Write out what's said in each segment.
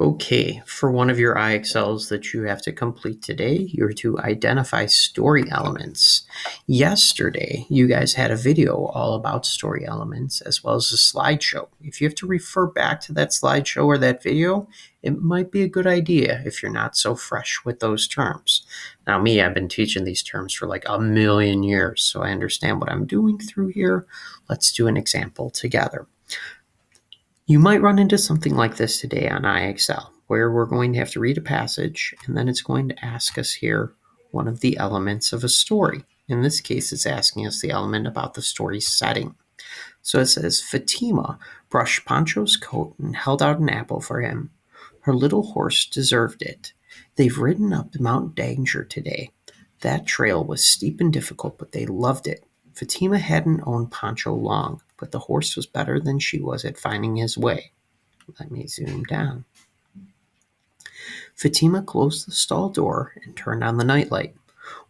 Okay, for one of your IXLs that you have to complete today, you're to identify story elements. Yesterday, you guys had a video all about story elements as well as a slideshow. If you have to refer back to that slideshow or that video, it might be a good idea if you're not so fresh with those terms. Now, me, I've been teaching these terms for like a million years, so I understand what I'm doing through here. Let's do an example together. You might run into something like this today on IXL, where we're going to have to read a passage, and then it's going to ask us here one of the elements of a story. In this case, it's asking us the element about the story setting. So it says, Fatima brushed Pancho's coat and held out an apple for him. Her little horse deserved it. They've ridden up Mount Danger today. That trail was steep and difficult, but they loved it. Fatima hadn't owned Pancho long, but the horse was better than she was at finding his way. Let me zoom down. Fatima closed the stall door and turned on the nightlight.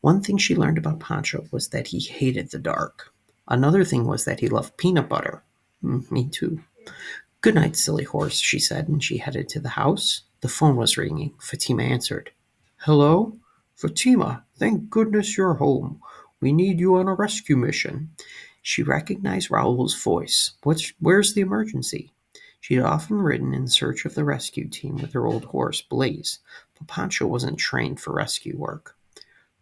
One thing she learned about Pancho was that he hated the dark. Another thing was that he loved peanut butter. Me too. Good night, silly horse, she said, and she headed to the house. The phone was ringing. Fatima answered. Hello? Fatima, thank goodness you're home. We need you on a rescue mission. She recognized Raoul's voice. Where's the emergency? She had often ridden in search of the rescue team with her old horse, Blaze, but Pancho wasn't trained for rescue work.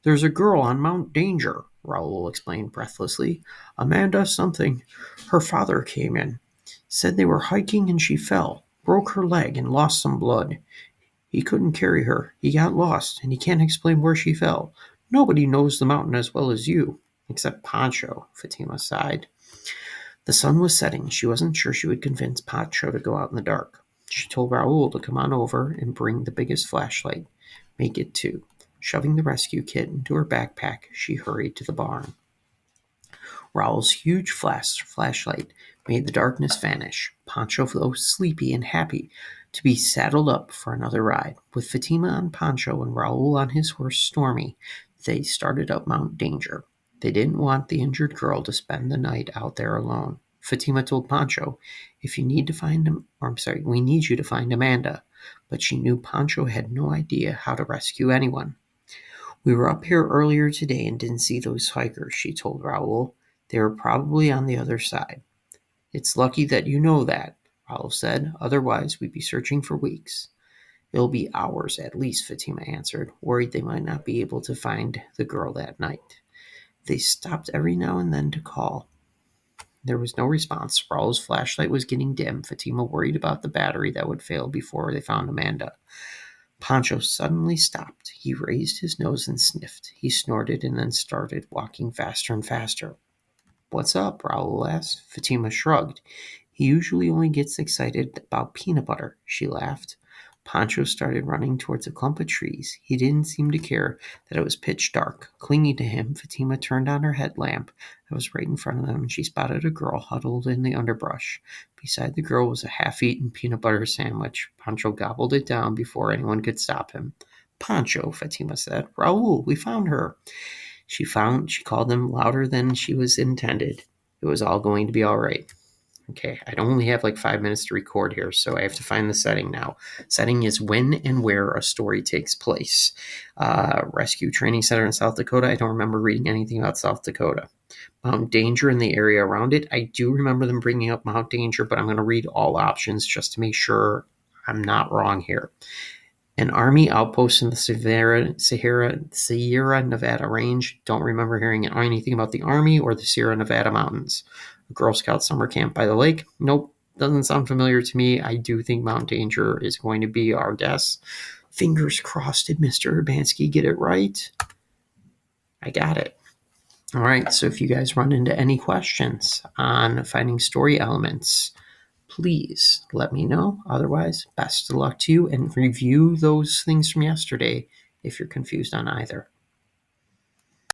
There's a girl on Mount Danger, Raoul explained breathlessly. Amanda something. Her father came in. Said they were hiking and she fell, broke her leg and lost some blood. He couldn't carry her. He got lost, and he can't explain where she fell. Nobody knows the mountain as well as you, except Pancho, Fatima sighed. The sun was setting. She wasn't sure she would convince Pancho to go out in the dark. She told Raoul to come on over and bring the biggest flashlight. Make it two. Shoving the rescue kit into her backpack, she hurried to the barn. Raoul's huge flashlight made the darkness vanish. Pancho felt sleepy and happy to be saddled up for another ride. With Fatima on Pancho and Raoul on his horse Stormy, they started up Mount Danger. They didn't want the injured girl to spend the night out there alone. Fatima told Pancho, we need you to find Amanda. But she knew Pancho had no idea how to rescue anyone. We were up here earlier today and didn't see those hikers, she told Raoul. They were probably on the other side. It's lucky that you know that, Raoul said. Otherwise, we'd be searching for weeks. It'll be hours at least, Fatima answered, worried they might not be able to find the girl that night. They stopped every now and then to call. There was no response. Raoul's flashlight was getting dim. Fatima worried about the battery that would fail before they found Amanda. Pancho suddenly stopped. He raised his nose and sniffed. He snorted and then started walking faster and faster. What's up? Raoul asked. Fatima shrugged. He usually only gets excited about peanut butter, she laughed. Pancho started running towards a clump of trees. He didn't seem to care that it was pitch dark. Clinging to him, Fatima turned on her headlamp that was right in front of them, and she spotted a girl huddled in the underbrush. Beside the girl was a half-eaten peanut butter sandwich. Pancho gobbled it down before anyone could stop him. Pancho, Fatima said. Raoul, we found her. She called them louder than she was intended. It was all going to be all right. Okay, I only have like 5 minutes to record here, so I have to find the setting now. Setting is when and where a story takes place. Rescue Training Center in South Dakota. I don't remember reading anything about South Dakota. Mount Danger and the area around it. I do remember them bringing up Mount Danger, but I'm going to read all options just to make sure I'm not wrong here. An army outpost in the Sierra Nevada range. Don't remember hearing anything about the army or the Sierra Nevada mountains. A Girl Scout summer camp by the lake. Nope, doesn't sound familiar to me. I do think Mount Danger is going to be our guess. Fingers crossed. Did Mr. Urbanski get it right? I got it. All right, so if you guys run into any questions on finding story elements, please let me know. Otherwise, best of luck to you, and review those things from yesterday if you're confused on either.